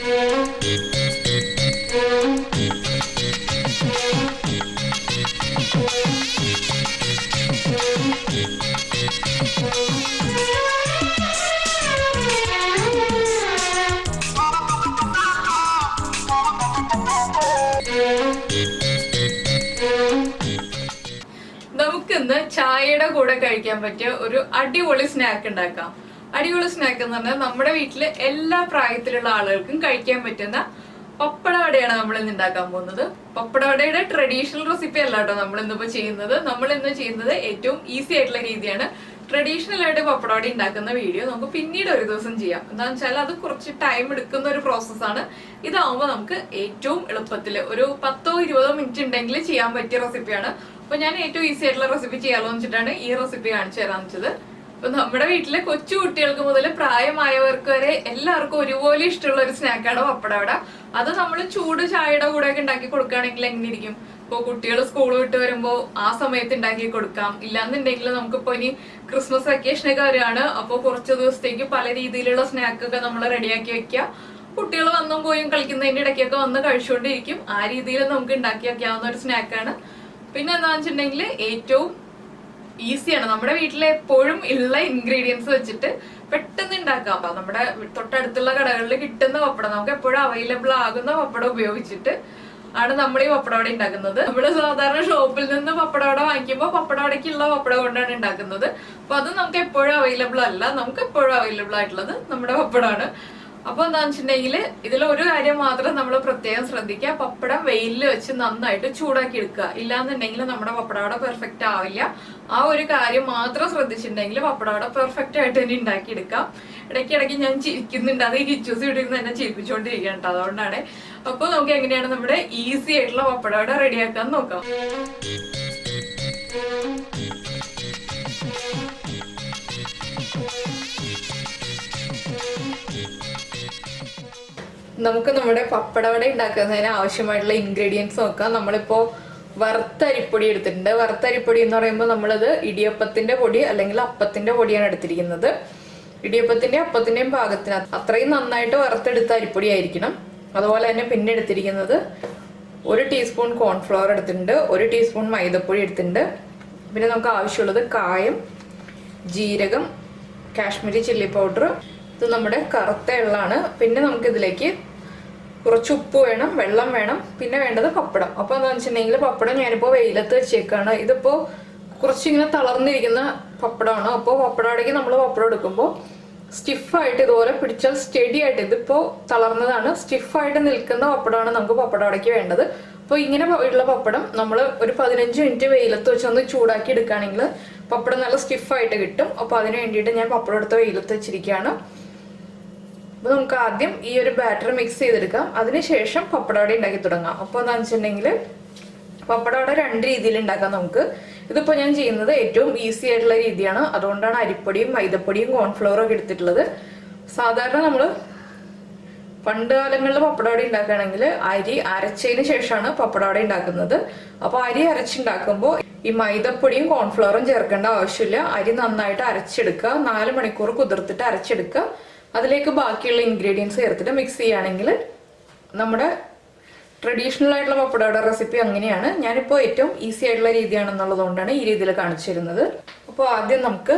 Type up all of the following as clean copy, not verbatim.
നമുക്കിന്ന് ചായയുടെ കൂടെ കഴിക്കാൻ പറ്റിയ ഒരു അടിപൊളി സ്നാക്ക് ഉണ്ടാക്കാം. അടിപൊളി സ്നാക്ക് എന്ന് പറഞ്ഞാൽ നമ്മുടെ വീട്ടില് എല്ലാ പ്രായത്തിലുള്ള ആളുകൾക്കും കഴിക്കാൻ പറ്റുന്ന പപ്പട വടയാണ് നമ്മൾ ഇന്ന് ഉണ്ടാക്കാൻ പോകുന്നത്. പപ്പട വടയുടെ ട്രഡീഷണൽ റെസിപ്പി അല്ല കേട്ടോ നമ്മൾ ഇന്നിപ്പോ ചെയ്യുന്നത്. നമ്മൾ ഇന്ന് ചെയ്യുന്നത് ഏറ്റവും ഈസി ആയിട്ടുള്ള രീതിയാണ്. ട്രഡീഷണൽ ആയിട്ട് പപ്പട വട ഉണ്ടാക്കുന്ന വീഡിയോ നമുക്ക് പിന്നീട് ഒരു ദിവസം ചെയ്യാം. എന്താണെന്ന് വെച്ചാൽ അത് കുറച്ച് ടൈം എടുക്കുന്ന ഒരു പ്രോസസ്സാണ്. ഇതാവുമ്പോൾ നമുക്ക് ഏറ്റവും എളുപ്പത്തിൽ ഒരു 10-20 മിനിറ്റ് ഉണ്ടെങ്കിൽ ചെയ്യാൻ പറ്റിയ റെസിപ്പിയാണ്. അപ്പൊ ഞാൻ ഏറ്റവും ഈസി ആയിട്ടുള്ള റെസിപ്പി ചെയ്യാമല്ലോ എന്ന് വെച്ചിട്ടാണ് ഈ റെസിപ്പി കാണിച്ചു തരാന്ന് വെച്ചത്. അപ്പൊ നമ്മുടെ വീട്ടിലെ കൊച്ചു കുട്ടികൾക്ക് മുതൽ പ്രായമായവർക്ക് വരെ എല്ലാവർക്കും ഒരുപോലെ ഇഷ്ടമുള്ള ഒരു സ്നാക്കാണ് പപ്പടവട. അത് നമ്മൾ ചൂട് ചായയുടെ കൂടെ ഒക്കെ ഉണ്ടാക്കി കൊടുക്കുകയാണെങ്കിൽ എങ്ങനെ ഇരിക്കും? ഇപ്പൊ കുട്ടികൾ സ്കൂൾ വിട്ട് വരുമ്പോ ആ സമയത്ത് ഉണ്ടാക്കി കൊടുക്കാം. ഇല്ലാന്നുണ്ടെങ്കിൽ നമുക്കിപ്പോ ഇനി ക്രിസ്മസ് വെക്കേഷനൊക്കെ വരികയാണ്. അപ്പൊ കുറച്ച് ദിവസത്തേക്ക് പല രീതിയിലുള്ള സ്നാക്കൊക്കെ നമ്മൾ റെഡിയാക്കി വെക്കുക. കുട്ടികൾ വന്നും പോയും കളിക്കുന്നതിന്റെ ഇടയ്ക്കൊക്കെ വന്ന് കഴിച്ചുകൊണ്ടിരിക്കും. ആ രീതിയിൽ നമുക്ക് ഉണ്ടാക്കി വെക്കാവുന്ന ഒരു സ്നാക്കാണ്. പിന്നെ എന്താണെന്ന് വെച്ചിട്ടുണ്ടെങ്കിൽ ഏറ്റവും ഈസിയാണ്. നമ്മുടെ വീട്ടിലെ എപ്പോഴും ഉള്ള ഇൻഗ്രീഡിയൻസ് വെച്ചിട്ട് പെട്ടെന്ന് ഉണ്ടാക്കാം. അപ്പൊ നമ്മുടെ തൊട്ടടുത്തുള്ള കടകളിൽ കിട്ടുന്ന പപ്പടം, നമുക്ക് എപ്പോഴും അവൈലബിൾ ആകുന്ന പപ്പടം ഉപയോഗിച്ചിട്ട് ആണ് നമ്മൾ ഈ പപ്പടവട ഉണ്ടാക്കുന്നത്. നമ്മൾ സാധാരണ ഷോപ്പിൽ നിന്ന് പപ്പടവട വാങ്ങിക്കുമ്പോൾ പപ്പടവടയ്ക്കുള്ള പപ്പടം കൊണ്ടാണ് ഉണ്ടാക്കുന്നത്. അപ്പൊ അത് നമുക്ക് എപ്പോഴും അവൈലബിൾ അല്ല. നമുക്ക് എപ്പോഴും അവൈലബിൾ ആയിട്ടുള്ളത് നമ്മുടെ പപ്പടമാണ്. അപ്പൊ എന്താന്ന് വെച്ചിട്ടുണ്ടെങ്കിൽ ഇതിൽ ഒരു കാര്യം മാത്രം നമ്മൾ പ്രത്യേകം ശ്രദ്ധിക്കുക. പപ്പടം വെയിലിൽ വെച്ച് നന്നായിട്ട് ചൂടാക്കി എടുക്കുക. ഇല്ലാന്നുണ്ടെങ്കിൽ നമ്മുടെ പപ്പടവട പെർഫെക്റ്റ് ആവില്ല. ആ ഒരു കാര്യം മാത്രം ശ്രദ്ധിച്ചിട്ടുണ്ടെങ്കിൽ പപ്പടവട പെർഫെക്റ്റ് ആയിട്ട് തന്നെ ഉണ്ടാക്കി എടുക്കാം. ഇടയ്ക്കിടയ്ക്ക് ഞാൻ ചിരിക്കുന്നുണ്ട്. അത് ഈ കിച്ചൂസ് ഇട്ടിരുന്ന് എന്നെ ചിരിപ്പിച്ചുകൊണ്ടിരിക്കുകയാണ് കേട്ടോ. അതുകൊണ്ടാണ്. അപ്പൊ നമുക്ക് എങ്ങനെയാണ് നമ്മുടെ ഈസി ആയിട്ടുള്ള പപ്പടവട റെഡിയാക്കാൻ നോക്കാം. നമുക്ക് നമ്മുടെ പപ്പടവട ഉണ്ടാക്കുന്നതിന് ആവശ്യമായിട്ടുള്ള ഇൻഗ്രീഡിയൻസ് നോക്കാം. നമ്മളിപ്പോ വറുത്തരിപ്പൊടി എടുത്തിട്ടുണ്ട്. വറുത്തരിപ്പൊടി എന്ന് പറയുമ്പോൾ നമ്മളത് ഇടിയപ്പത്തിന്റെ പൊടി അല്ലെങ്കിൽ അപ്പത്തിന്റെ പൊടിയാണ് എടുത്തിരിക്കുന്നത്. ഇടിയപ്പത്തിന്റെ അപ്പത്തിന്റെയും പാകത്തിന് അത്രയും നന്നായിട്ട് വറുത്തെടുത്ത അരിപ്പൊടി ആയിരിക്കണം. അതുപോലെ തന്നെ പിന്നെ എടുത്തിരിക്കുന്നത് 1 ടീസ്പൂൺ കോൺഫ്ലവർ എടുത്തിട്ടുണ്ട്, 1 ടീസ്പൂൺ മൈദപ്പൊടി എടുത്തിട്ടുണ്ട്. പിന്നെ നമുക്ക് ആവശ്യമുള്ളത് കായം, ജീരകം, കാശ്മീരി ചില്ലി പൗഡർ, ഇത് നമ്മുടെ കറുത്ത എള്ളാണ്. പിന്നെ നമുക്ക് ഇതിലേക്ക് കുറച്ച് ഉപ്പ് വേണം, വെള്ളം വേണം. പിന്നെ വേണ്ടത് പപ്പടം. അപ്പോൾ എന്താണെന്ന് വെച്ചിട്ടുണ്ടെങ്കിൽ പപ്പടം ഞാനിപ്പോൾ വെയിലത്ത് വെച്ചേക്കാണ്. ഇതിപ്പോൾ കുറച്ചിങ്ങനെ തളർന്നിരിക്കുന്ന പപ്പടമാണ്. അപ്പോൾ പപ്പടവടയ്ക്ക് നമ്മൾ പപ്പടം എടുക്കുമ്പോൾ സ്റ്റിഫായിട്ട് ഇതുപോലെ പിടിച്ചാൽ സ്റ്റഡി ആയിട്ട്, ഇതിപ്പോൾ തളർന്നതാണ്, സ്റ്റിഫായിട്ട് നിൽക്കുന്ന പപ്പടമാണ് നമുക്ക് പപ്പടവടയ്ക്ക് വേണ്ടത്. അപ്പോൾ ഇങ്ങനെ ഉള്ള പപ്പടം നമ്മൾ ഒരു 15 മിനിറ്റ് വെയിലത്ത് വെച്ച് ഒന്ന് ചൂടാക്കി എടുക്കുകയാണെങ്കിൽ പപ്പടം നല്ല സ്റ്റിഫായിട്ട് കിട്ടും. അപ്പോൾ അതിന് വേണ്ടിയിട്ട് ഞാൻ പപ്പടം എടുത്ത് വെയിലത്ത് വെച്ചിരിക്കുകയാണ്. അപ്പൊ നമുക്ക് ആദ്യം ഈ ഒരു ബാറ്റർ മിക്സ് ചെയ്തെടുക്കാം. അതിനുശേഷം പപ്പടവട ഉണ്ടാക്കി തുടങ്ങാം. അപ്പോൾ എന്താണെന്ന് വെച്ചിട്ടുണ്ടെങ്കിൽ പപ്പടവട 2 രീതിയിൽ ഉണ്ടാക്കാം നമുക്ക്. ഇതിപ്പോൾ ഞാൻ ചെയ്യുന്നത് ഏറ്റവും ഈസി ആയിട്ടുള്ള രീതിയാണ്. അതുകൊണ്ടാണ് അരിപ്പൊടിയും മൈദപ്പൊടിയും കോൺഫ്ലവറും ഒക്കെ എടുത്തിട്ടുള്ളത്. സാധാരണ നമ്മൾ പണ്ട് കാലങ്ങളിൽ പപ്പടവട ഉണ്ടാക്കുകയാണെങ്കിൽ അരി അരച്ചതിന് ശേഷമാണ് പപ്പടവട ഉണ്ടാക്കുന്നത്. അപ്പോൾ അരി അരച്ചുണ്ടാക്കുമ്പോൾ ഈ മൈദപ്പൊടിയും കോൺഫ്ലവറും ചേർക്കേണ്ട ആവശ്യമില്ല. അരി നന്നായിട്ട് അരച്ചെടുക്കുക, 4 മണിക്കൂർ കുതിർത്തിട്ട് അരച്ചെടുക്കുക. അതിലേക്ക് ബാക്കിയുള്ള ഇൻഗ്രീഡിയൻസ് ചേർത്തിട്ട് മിക്സ് ചെയ്യുകയാണെങ്കിൽ നമ്മുടെ ട്രഡീഷണൽ ആയിട്ടുള്ള പപ്പടവട റെസിപ്പി അങ്ങനെയാണ്. ഞാനിപ്പോൾ ഏറ്റവും ഈസി ആയിട്ടുള്ള രീതിയാണെന്നുള്ളത് കൊണ്ടാണ് ഈ രീതിയിൽ കാണിച്ചു തരുന്നത്. അപ്പോൾ ആദ്യം നമുക്ക്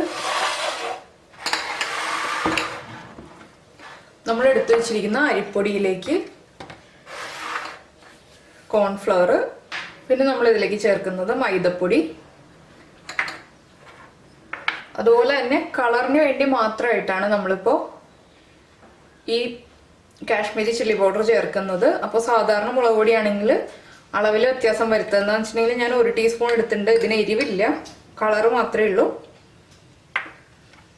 നമ്മൾ എടുത്തു വെച്ചിരിക്കുന്ന അരിപ്പൊടിയിലേക്ക് കോൺഫ്ലവർ, പിന്നെ നമ്മൾ ഇതിലേക്ക് ചേർക്കുന്നത് മൈദപ്പൊടി, അതുപോലെ തന്നെ കളറിന് വേണ്ടി മാത്രമായിട്ടാണ് നമ്മളിപ്പോൾ ഈ കാശ്മീരി ചില്ലി പൗഡർ ചേർക്കുന്നത്. അപ്പോൾ സാധാരണ മുളക് പൊടിയാണെങ്കിൽ അളവിൽ വ്യത്യാസം വരുത്തുക. എന്താണെന്ന് വെച്ചിട്ടുണ്ടെങ്കിൽ ഞാൻ 1 ടീസ്പൂൺ എടുത്തിട്ടുണ്ട്. ഇതിന് എരിവില്ല, കളറ് മാത്രമേ ഉള്ളൂ.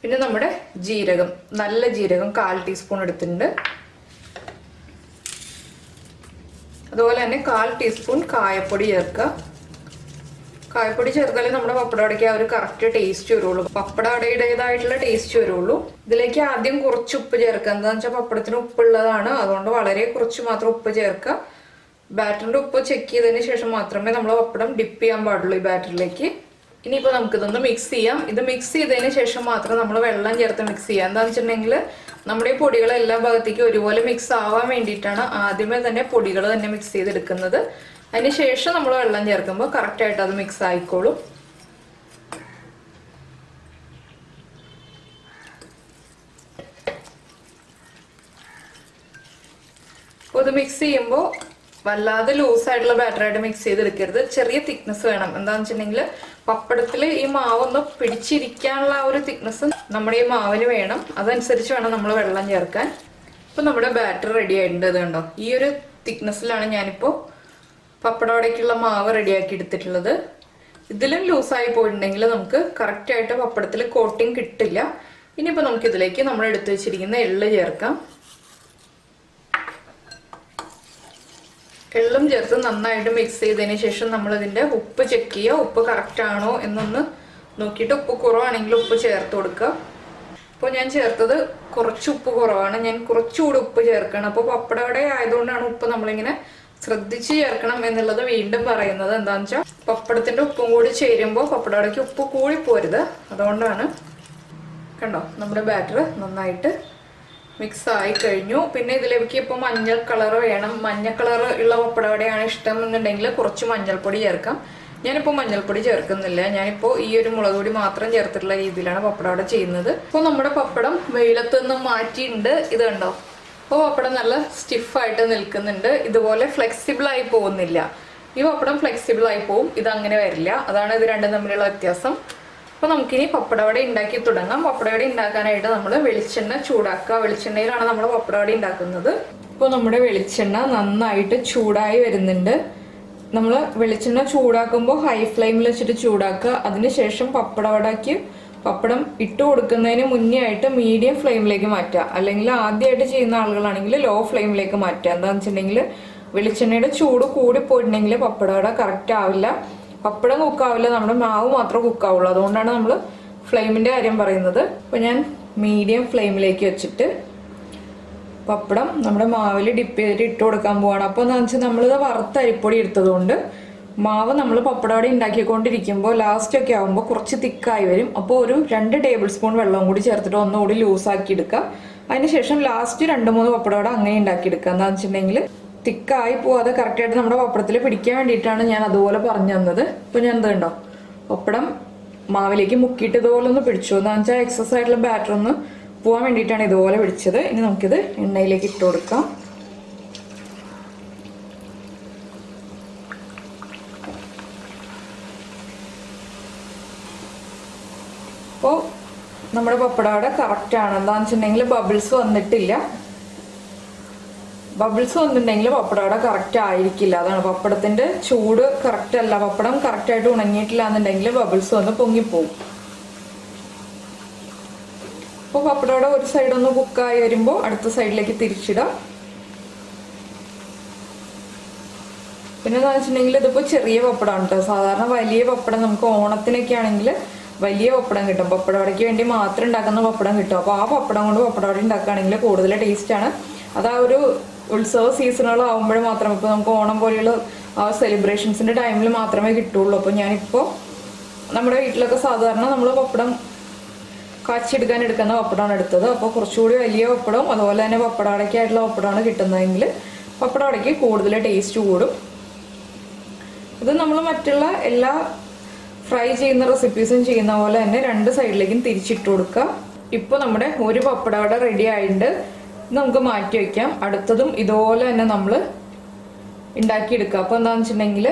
പിന്നെ നമ്മുടെ ജീരകം, നല്ല ജീരകം 1/4 ടീസ്പൂൺ എടുത്തിട്ടുണ്ട്. അതുപോലെ തന്നെ 1/4 ടീസ്പൂൺ കായപ്പൊടി ചേർക്കുക. കായപ്പൊടി ചേർത്താലേ നമ്മുടെ പപ്പടവടയ്ക്ക് ആ ഒരു കറക്റ്റ് ടേസ്റ്റ് വരുള്ളൂ, പപ്പടവടയുടേതായിട്ടുള്ള ടേസ്റ്റ് വരുള്ളൂ. ഇതിലേക്ക് ആദ്യം കുറച്ച് ഉപ്പ് ചേർക്കുക. എന്താണെന്ന് വെച്ചാൽ പപ്പടത്തിന് ഉപ്പുള്ളതാണ്, അതുകൊണ്ട് വളരെ കുറച്ച് മാത്രം ഉപ്പ് ചേർക്കുക. ബാറ്ററിന്റെ ഉപ്പ് ചെക്ക് ചെയ്തതിന് ശേഷം മാത്രമേ നമ്മൾ പപ്പടം ഡിപ്പ് ചെയ്യാൻ പാടുള്ളൂ ഈ ബാറ്ററിലേക്ക്. ഇനിയിപ്പോൾ നമുക്കിതൊന്ന് മിക്സ് ചെയ്യാം. ഇത് മിക്സ് ചെയ്തതിന് ശേഷം മാത്രം നമ്മൾ വെള്ളം ചേർത്ത് മിക്സ് ചെയ്യാം. എന്താണെന്ന് വെച്ചിട്ടുണ്ടെങ്കിൽ നമ്മുടെ ഈ പൊടികൾ എല്ലാ ഭാഗത്തേക്കും ഒരുപോലെ മിക്സ് ആവാൻ വേണ്ടിയിട്ടാണ് ആദ്യമേ തന്നെ പൊടികൾ തന്നെ മിക്സ് ചെയ്തെടുക്കുന്നത്. അതിന് ശേഷം നമ്മൾ വെള്ളം ചേർക്കുമ്പോൾ കറക്റ്റായിട്ട് അത് മിക്സ് ആയിക്കോളും. അപ്പോൾ ഇത് മിക്സ് ചെയ്യുമ്പോൾ വല്ലാതെ ലൂസായിട്ടുള്ള ബാറ്ററായിട്ട് മിക്സ് ചെയ്തെടുക്കരുത്. ചെറിയ തിക്നെസ് വേണം. എന്താണെന്ന് വെച്ചിട്ടുണ്ടെങ്കിൽ പപ്പടത്തിൽ ഈ മാവൊന്ന് പിടിച്ചിരിക്കാനുള്ള ആ ഒരു തിക്നെസ് നമ്മുടെ ഈ മാവിന് വേണം. അതനുസരിച്ച് വേണം നമ്മൾ വെള്ളം ചേർക്കാൻ. ഇപ്പോൾ നമ്മുടെ ബാറ്റർ റെഡി ആയിട്ടുണ്ട്. ഇത് കണ്ടോ, ഈ ഒരു തിക്നെസ്സിലാണ് ഞാനിപ്പോൾ പപ്പടവടയ്ക്കുള്ള മാവ് റെഡിയാക്കി എടുത്തിട്ടുള്ളത്. ഇതിലും ലൂസായി പോയിട്ടുണ്ടെങ്കിൽ നമുക്ക് കറക്റ്റായിട്ട് പപ്പടത്തിൽ കോട്ടിങ് കിട്ടില്ല. ഇനിയിപ്പോൾ നമുക്കിതിലേക്ക് നമ്മൾ എടുത്തു വെച്ചിരിക്കുന്ന എള്ള് ചേർക്കാം. എള്ളും ചേർത്ത് നന്നായിട്ട് മിക്സ് ചെയ്തതിന് ശേഷം നമ്മളിതിൻ്റെ ഉപ്പ് ചെക്ക് ചെയ്യുക. ഉപ്പ് കറക്റ്റ് ആണോ എന്നൊന്ന് നോക്കിയിട്ട് ഉപ്പ് കുറവാണെങ്കിൽ ഉപ്പ് ചേർത്ത് കൊടുക്കുക. അപ്പോൾ ഞാൻ ചേർത്തത് കുറച്ച് ഉപ്പ് കുറവാണ്. ഞാൻ കുറച്ചുകൂടി ഉപ്പ് ചേർക്കണം. അപ്പോൾ പപ്പടവട ആയതുകൊണ്ടാണ് ഉപ്പ് നമ്മളിങ്ങനെ ശ്രദ്ധിച്ച് ചേർക്കണം എന്നുള്ളത് വീണ്ടും പറയുന്നത്. എന്താണെന്ന് വെച്ചാൽ പപ്പടത്തിൻ്റെ ഉപ്പും കൂടി ചേരുമ്പോൾ പപ്പടവടയ്ക്ക് ഉപ്പ് കൂടിപ്പോരുത്. അതുകൊണ്ടാണ്. കണ്ടോ, നമ്മുടെ ബാറ്റർ നന്നായിട്ട് മിക്സ് ആയി കഴിഞ്ഞു. പിന്നെ ഇതിലേക്ക് ഇപ്പോൾ മഞ്ഞൾ കളർ വേണം. മഞ്ഞ കളർ ഉള്ള പപ്പടവടയാണ് ഇഷ്ടം എന്നുണ്ടെങ്കിൽ കുറച്ച് മഞ്ഞൾപ്പൊടി ചേർക്കാം. ഞാനിപ്പോൾ മഞ്ഞൾപ്പൊടി ചേർക്കുന്നില്ല. ഞാനിപ്പോൾ ഈ ഒരു മുളക് പൊടി മാത്രം ചേർത്തിട്ടുള്ള രീതിയിലാണ് പപ്പടവട ചെയ്യുന്നത്. ഇപ്പോൾ നമ്മുടെ പപ്പടം വെയിലത്ത് നിന്ന് മാറ്റിയിട്ടുണ്ട്. ഇത് കണ്ടോ, അപ്പോൾ പപ്പടം നല്ല സ്റ്റിഫായിട്ട് നിൽക്കുന്നുണ്ട്. ഇതുപോലെ ഫ്ലെക്സിബിൾ ആയി പോകുന്നില്ല. ഈ പപ്പടം ഫ്ലെക്സിബിൾ ആയി പോവും, ഇതങ്ങനെ വരില്ല. അതാണ് ഇത് രണ്ടും തമ്മിലുള്ള വ്യത്യാസം. അപ്പോൾ നമുക്കിനി പപ്പടവട ഉണ്ടാക്കി തുടങ്ങാം. പപ്പടവട ഉണ്ടാക്കാനായിട്ട് നമ്മൾ വെളിച്ചെണ്ണ ചൂടാക്കുക. വെളിച്ചെണ്ണയിലാണ് നമ്മൾ പപ്പടവട ഉണ്ടാക്കുന്നത്. ഇപ്പോൾ നമ്മുടെ വെളിച്ചെണ്ണ നന്നായിട്ട് ചൂടായി വരുന്നുണ്ട്. നമ്മൾ വെളിച്ചെണ്ണ ചൂടാക്കുമ്പോൾ ഹൈ ഫ്ലെയിമിൽ വെച്ചിട്ട് ചൂടാക്കുക. അതിനുശേഷം പപ്പടവടയ്ക്ക് പപ്പടം ഇട്ട് കൊടുക്കുന്നതിന് മുന്നേ ആയിട്ട് മീഡിയം ഫ്ലെയിമിലേക്ക് മാറ്റുക. അല്ലെങ്കിൽ ആദ്യമായിട്ട് ചെയ്യുന്ന ആളുകളാണെങ്കിൽ ലോ ഫ്ലെയിമിലേക്ക് മാറ്റുക. എന്താണെന്ന് വെച്ചിട്ടുണ്ടെങ്കിൽ വെളിച്ചെണ്ണയുടെ ചൂട് കൂടിപ്പോയിട്ടുണ്ടെങ്കിൽ പപ്പടവട കറക്റ്റ് ആവില്ല. പപ്പടം കുക്കാവില്ല, നമ്മുടെ മാവ് മാത്രമേ കുക്കാവുള്ളൂ. അതുകൊണ്ടാണ് നമ്മൾ ഫ്ലെയിമിൻ്റെ കാര്യം പറയുന്നത്. അപ്പോൾ ഞാൻ മീഡിയം ഫ്ലെയിമിലേക്ക് വെച്ചിട്ട് പപ്പടം നമ്മുടെ മാവിൽ ഡിപ്പ് ചെയ്തിട്ട് ഇട്ട് കൊടുക്കാൻ പോവാണ്. അപ്പോൾ എന്താണെന്ന് വെച്ചാൽ നമ്മളിത് വറുത്ത അരിപ്പൊടി എടുത്തതുകൊണ്ട് മാവ് നമ്മൾ പപ്പടവട ഉണ്ടാക്കിക്കൊണ്ടിരിക്കുമ്പോൾ ലാസ്റ്റൊക്കെ ആകുമ്പോൾ കുറച്ച് തിക്കായി വരും. അപ്പോൾ ഒരു 2 ടേബിൾ സ്പൂൺ വെള്ളം കൂടി ചേർത്തിട്ട് ഒന്നുകൂടി ലൂസാക്കി എടുക്കുക. അതിനുശേഷം ലാസ്റ്റ് 2-3 പപ്പടവട അങ്ങനെ ഉണ്ടാക്കിയെടുക്കുക. എന്താണെന്ന് വെച്ചിട്ടുണ്ടെങ്കിൽ തിക്കായി പോവാതെ കറക്റ്റായിട്ട് നമ്മുടെ പപ്പടത്തിൽ പിടിക്കാൻ വേണ്ടിയിട്ടാണ് ഞാൻ അതുപോലെ പറഞ്ഞു തന്നത്. ഇപ്പോൾ ഞാൻ എന്താ കണ്ടോ, പപ്പടം മാവിലേക്ക് മുക്കിയിട്ട് ഇതുപോലെ ഒന്ന് പിടിച്ചു. എന്താണെന്ന് വെച്ചാൽ എക്സസ് ആയിട്ടുള്ള ബാറ്റർ ഒന്ന് പോകാൻ വേണ്ടിയിട്ടാണ് ഇതുപോലെ പിടിച്ചത്. ഇനി നമുക്കിത് എണ്ണയിലേക്ക് ഇട്ട് കൊടുക്കാം. അപ്പോൾ നമ്മുടെ പപ്പടവട കറക്റ്റാണ്. എന്താണെന്ന് വെച്ചിട്ടുണ്ടെങ്കിൽ ബബിൾസ് വന്നിട്ടില്ല. ബബിൾസ് വന്നിട്ടുണ്ടെങ്കിൽ പപ്പടവട കറക്റ്റ് ആയിരിക്കില്ല. അതാണ്, പപ്പടത്തിൻ്റെ ചൂട് കറക്റ്റ് അല്ല. പപ്പടം കറക്റ്റായിട്ട് ഉണങ്ങിയിട്ടില്ല എന്നുണ്ടെങ്കിൽ ബബിൾസ് വന്ന് പൊങ്ങിപ്പോവും. അപ്പോൾ പപ്പടവട ഒരു സൈഡൊന്ന് കുക്കായി വരുമ്പോൾ അടുത്ത സൈഡിലേക്ക് തിരിച്ചിടാം. പിന്നെ എന്താണെന്ന് വെച്ചിട്ടുണ്ടെങ്കിൽ ഇതിപ്പോൾ ചെറിയ പപ്പടമാണ് കേട്ടോ. സാധാരണ വലിയ പപ്പടം നമുക്ക് ഓണത്തിനൊക്കെ ആണെങ്കിൽ വലിയ പപ്പടം കിട്ടും. പപ്പടവടയ്ക്ക് വേണ്ടി മാത്രം ഉണ്ടാക്കുന്ന പപ്പടം കിട്ടും. അപ്പോൾ ആ പപ്പടം കൊണ്ട് പപ്പടവട ഉണ്ടാക്കുകയാണെങ്കിൽ കൂടുതൽ ടേസ്റ്റാണ്. അത് ആ ഒരു ഉത്സവ സീസണുകളാവുമ്പോൾ മാത്രമേ, ഇപ്പോൾ നമുക്ക് ഓണം പോലെയുള്ള ആ സെലിബ്രേഷൻസിൻ്റെ ടൈമിൽ മാത്രമേ കിട്ടുള്ളൂ. അപ്പോൾ ഞാനിപ്പോൾ നമ്മുടെ വീട്ടിലൊക്കെ സാധാരണ നമ്മൾ പപ്പടം കാച്ചിയെടുക്കാൻ എടുക്കുന്ന പപ്പടമാണ് എടുത്തത്. അപ്പോൾ കുറച്ചുകൂടി വലിയ പപ്പടവും അതുപോലെ തന്നെ പപ്പടവടയ്ക്കായിട്ടുള്ള പപ്പടമാണ് കിട്ടുന്നതെങ്കിൽ പപ്പടവടയ്ക്ക് കൂടുതൽ ടേസ്റ്റ് കൂടും. ഇത് നമ്മൾ മറ്റുള്ള എല്ലാ ഫ്രൈ ചെയ്യുന്ന റെസിപ്പീസും ചെയ്യുന്ന പോലെ തന്നെ 2 സൈഡിലേക്കും തിരിച്ചിട്ട് കൊടുക്കുക. ഇപ്പോൾ നമ്മുടെ ഒരു പപ്പടവട റെഡി ആയിട്ടുണ്ട്. നമുക്ക് മാറ്റി വയ്ക്കാം. അടുത്തതും ഇതുപോലെ തന്നെ നമ്മൾ ഉണ്ടാക്കിയെടുക്കുക. അപ്പോൾ എന്താണെന്ന് വെച്ചിട്ടുണ്ടെങ്കിൽ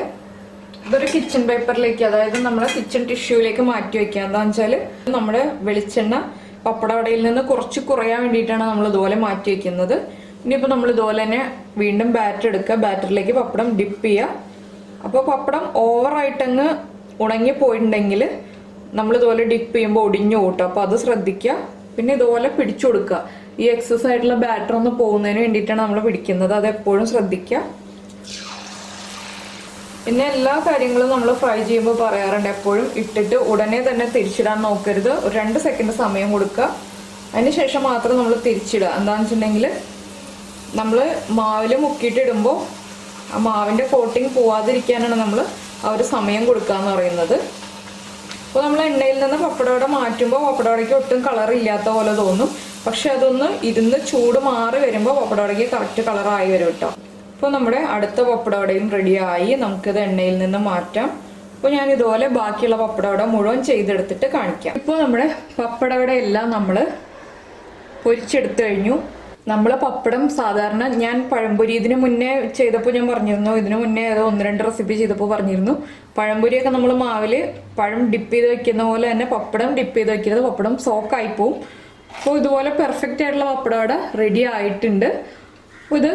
ഇതൊരു കിച്ചൺ പേപ്പറിലേക്ക്, അതായത് നമ്മുടെ കിച്ചൺ ടിഷ്യൂലേക്ക് മാറ്റി വയ്ക്കുക. എന്താണെന്ന് വെച്ചാൽ നമ്മുടെ വെളിച്ചെണ്ണ പപ്പടവടയിൽ നിന്ന് കുറച്ച് കുറയാൻ വേണ്ടിയിട്ടാണ് നമ്മൾ ഇതുപോലെ മാറ്റി വയ്ക്കുന്നത്. ഇനിയിപ്പോൾ നമ്മൾ ഇതുപോലെ തന്നെ വീണ്ടും ബാറ്റർ എടുക്കുക. ബാറ്ററിലേക്ക് പപ്പടം ഡിപ്പ് ചെയ്യുക. അപ്പോൾ പപ്പടം ഓവറായിട്ടങ്ങ് ഉണങ്ങിപ്പോയിട്ടുണ്ടെങ്കിൽ നമ്മളിതുപോലെ ഡിപ്പ് ചെയ്യുമ്പോൾ ഒടിഞ്ഞു കൂട്ടും. അപ്പോൾ അത് ശ്രദ്ധിക്കുക. പിന്നെ ഇതുപോലെ പിടിച്ചു കൊടുക്കുക. ഈ എക്സസ് ആയിട്ടുള്ള ബാറ്റർ ഒന്ന് പോകുന്നതിന് വേണ്ടിയിട്ടാണ് നമ്മൾ പിടിക്കുന്നത്. അതെപ്പോഴും ശ്രദ്ധിക്കുക. പിന്നെ എല്ലാ കാര്യങ്ങളും നമ്മൾ ഫ്രൈ ചെയ്യുമ്പോൾ പറയാറുണ്ട്, എപ്പോഴും ഇട്ടിട്ട് ഉടനെ തന്നെ തിരിച്ചിടാൻ നോക്കരുത്. ഒരു 2 സെക്കൻഡ് സമയം കൊടുക്കുക. അതിനുശേഷം മാത്രം നമ്മൾ തിരിച്ചിടുക. എന്താണെന്ന് വെച്ചിട്ടുണ്ടെങ്കിൽ നമ്മൾ മാവിൽ മുക്കിയിട്ട് ഇടുമ്പോൾ ആ മാവിൻ്റെ കോട്ടിങ് പോവാതിരിക്കാനാണ് നമ്മൾ ആ ഒരു സമയം കൊടുക്കുക എന്ന് പറയുന്നത്. അപ്പോൾ നമ്മൾ എണ്ണയിൽ നിന്ന് പപ്പടവട മാറ്റുമ്പോൾ പപ്പടവടയ്ക്ക് ഒട്ടും കളർ ഇല്ലാത്ത പോലെ തോന്നും. പക്ഷെ അതൊന്ന് ഇരുന്ന് ചൂട് മാറി വരുമ്പോൾ പപ്പടവടയ്ക്ക് കറക്റ്റ് കളറായി വരും കേട്ടോ. അപ്പോൾ നമ്മുടെ അടുത്ത പപ്പടവടയും റെഡിയായി. നമുക്കിത് എണ്ണയിൽ നിന്ന് മാറ്റാം. അപ്പോൾ ഞാൻ ഇതുപോലെ ബാക്കിയുള്ള പപ്പടവട മുഴുവൻ ചെയ്തെടുത്തിട്ട് കാണിക്കാം. ഇപ്പോൾ നമ്മുടെ പപ്പടവട എല്ലാം നമ്മൾ പൊരിച്ചെടുത്തു കഴിഞ്ഞു. നമ്മൾ പപ്പടം സാധാരണ ഞാൻ പഴംപൊരി ഇതിന് മുന്നേ ചെയ്തപ്പോൾ ഞാൻ പറഞ്ഞിരുന്നു, ഇതിന് മുന്നേ ഏതോ 1-2 റെസിപ്പി ചെയ്തപ്പോൾ പറഞ്ഞിരുന്നു, പഴംപൊരിയൊക്കെ നമ്മൾ മാവിൽ പഴം ഡിപ്പ് ചെയ്ത് വെക്കുന്ന പോലെ തന്നെ പപ്പടം ഡിപ്പ് ചെയ്ത് വെക്കരുത്, പപ്പടം സോക്കായി പോവും. അപ്പോൾ ഇതുപോലെ പെർഫെക്റ്റ് ആയിട്ടുള്ള പപ്പടവട റെഡി ആയിട്ടുണ്ട്. അപ്പോൾ ഇത്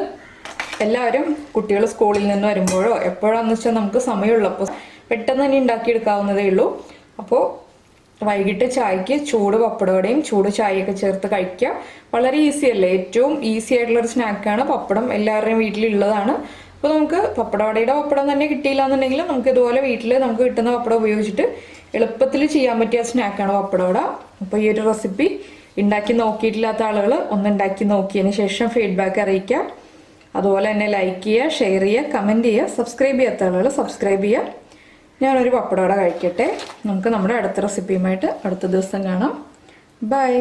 എല്ലാവരും കുട്ടികൾ സ്കൂളിൽ നിന്ന് വരുമ്പോഴോ എപ്പോഴാണെന്ന് വെച്ചാൽ നമുക്ക് സമയമുള്ളപ്പോൾ പെട്ടെന്ന് തന്നെ ഉണ്ടാക്കിയെടുക്കാവുന്നതേ ഉള്ളൂ. അപ്പോൾ വൈകിട്ട് ചായക്ക് ചൂട് പപ്പടവടയും ചൂട് ചായയൊക്കെ ചേർത്ത് കഴിക്കുക. വളരെ ഈസി അല്ലേ, ഏറ്റവും ഈസി ആയിട്ടുള്ളൊരു സ്നാക്കാണ് പപ്പടം, എല്ലാവരുടെയും വീട്ടിലുള്ളതാണ്. അപ്പോൾ നമുക്ക് പപ്പടവടയുടെ പപ്പടം തന്നെ കിട്ടിയില്ല എന്നുണ്ടെങ്കിൽ നമുക്ക് ഇതുപോലെ വീട്ടിൽ നമുക്ക് കിട്ടുന്ന പപ്പടം ഉപയോഗിച്ചിട്ട് എളുപ്പത്തിൽ ചെയ്യാൻ പറ്റിയ സ്നാക്കാണ് പപ്പടവട. അപ്പോൾ ഈ ഒരു റെസിപ്പി ഉണ്ടാക്കി നോക്കിയിട്ടില്ലാത്ത ആളുകൾ ഒന്ന് ഉണ്ടാക്കി നോക്കിയതിന് ശേഷം ഫീഡ്ബാക്ക് അറിയിക്കുക. അതുപോലെ തന്നെ ലൈക്ക് ചെയ്യുക, ഷെയർ ചെയ്യുക, കമൻറ്റ് ചെയ്യുക. സബ്സ്ക്രൈബ് ചെയ്യാത്ത ആളുകൾ സബ്സ്ക്രൈബ് ചെയ്യുക. ഞാനൊരു പപ്പടവട കഴിക്കട്ടെ. നമുക്ക് നമ്മുടെ അടുത്ത റെസിപ്പിയുമായിട്ട് അടുത്ത ദിവസം കാണാം. ബൈ.